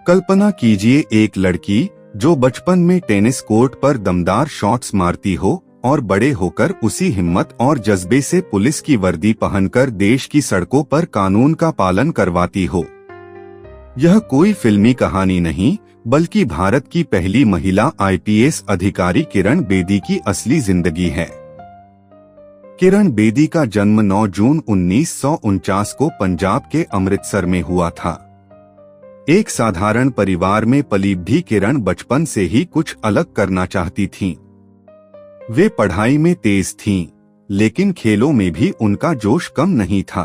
कल्पना कीजिए एक लड़की जो बचपन में टेनिस कोर्ट पर दमदार शॉट्स मारती हो और बड़े होकर उसी हिम्मत और जज्बे से पुलिस की वर्दी पहनकर देश की सड़कों पर कानून का पालन करवाती हो। यह कोई फिल्मी कहानी नहीं, बल्कि भारत की पहली महिला आईपीएस अधिकारी किरण बेदी की असली जिंदगी है। किरण बेदी का जन्म 9 जून 1949 को पंजाब के अमृतसर में हुआ था। एक साधारण परिवार में पली भी किरण बचपन से ही कुछ अलग करना चाहती थीं। वे पढ़ाई में तेज थीं, लेकिन खेलों में भी उनका जोश कम नहीं था।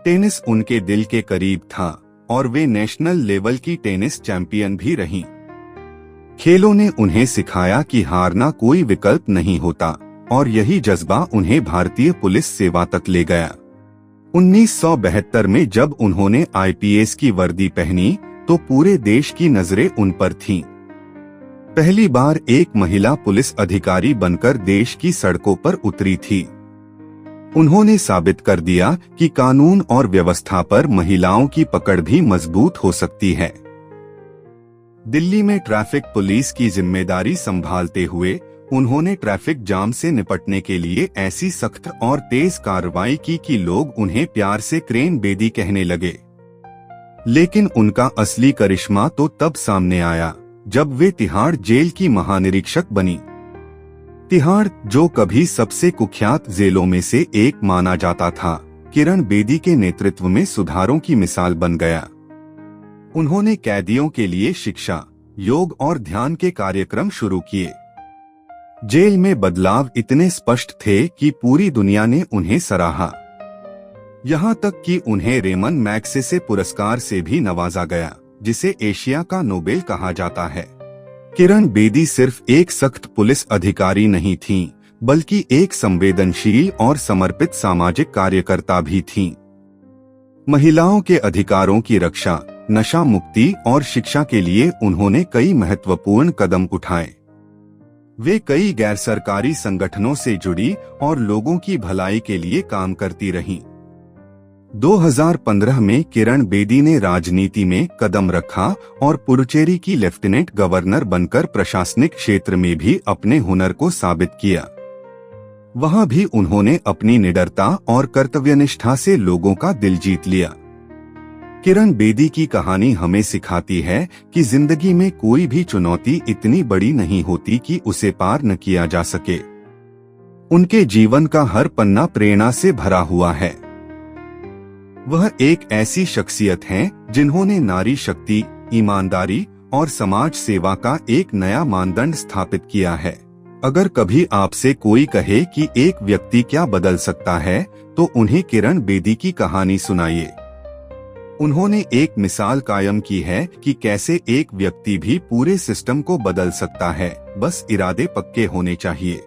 टेनिस उनके दिल के करीब था और वे नेशनल लेवल की टेनिस चैंपियन भी रहीं। खेलों ने उन्हें सिखाया कि हारना कोई विकल्प नहीं होता और यही जज्बा उन्हें भारतीय पुलिस सेवा तक ले गया। 1972 में जब उन्होंने आईपीएस की वर्दी पहनी तो पूरे देश की नजरें उन पर थीं। पहली बार एक महिला पुलिस अधिकारी बनकर देश की सड़कों पर उतरी थी। उन्होंने साबित कर दिया कि कानून और व्यवस्था पर महिलाओं की पकड़ भी मजबूत हो सकती है। दिल्ली में ट्रैफिक पुलिस की जिम्मेदारी संभालते हुए उन्होंने ट्रैफिक जाम से निपटने के लिए ऐसी सख्त और तेज कार्रवाई की कि लोग उन्हें प्यार से क्रेन बेदी कहने लगे। लेकिन उनका असली करिश्मा तो तब सामने आया जब वे तिहाड़ जेल की महानिरीक्षक बनी। तिहाड़, जो कभी सबसे कुख्यात जेलों में से एक माना जाता था, किरण बेदी के नेतृत्व में सुधारों की मिसाल बन गया। उन्होंने कैदियों के लिए शिक्षा, योग और ध्यान के कार्यक्रम शुरू किए। जेल में बदलाव इतने स्पष्ट थे कि पूरी दुनिया ने उन्हें सराहा। यहाँ तक कि उन्हें रेमन मैग्सेसे पुरस्कार से भी नवाजा गया, जिसे एशिया का नोबेल कहा जाता है। किरण बेदी सिर्फ एक सख्त पुलिस अधिकारी नहीं थीं, बल्कि एक संवेदनशील और समर्पित सामाजिक कार्यकर्ता भी थीं। महिलाओं के अधिकारों की रक्षा, नशा मुक्ति और शिक्षा के लिए उन्होंने कई महत्वपूर्ण कदम उठाए। वे कई गैर सरकारी संगठनों से जुड़ी और लोगों की भलाई के लिए काम करती रहीं। 2015 में किरण बेदी ने राजनीति में कदम रखा और पुडुचेरी की लेफ्टिनेंट गवर्नर बनकर प्रशासनिक क्षेत्र में भी अपने हुनर को साबित किया। वहां भी उन्होंने अपनी निडरता और कर्तव्यनिष्ठा से लोगों का दिल जीत लिया। किरण बेदी की कहानी हमें सिखाती है कि जिंदगी में कोई भी चुनौती इतनी बड़ी नहीं होती कि उसे पार न किया जा सके। उनके जीवन का हर पन्ना प्रेरणा से भरा हुआ है। वह एक ऐसी शख्सियत हैं जिन्होंने नारी शक्ति, ईमानदारी और समाज सेवा का एक नया मानदंड स्थापित किया है। अगर कभी आपसे कोई कहे कि एक व्यक्ति क्या बदल सकता है, तो उन्हें किरण बेदी की कहानी सुनाइए। उन्होंने एक मिसाल कायम की है कि कैसे एक व्यक्ति भी पूरे सिस्टम को बदल सकता है, बस इरादे पक्के होने चाहिए।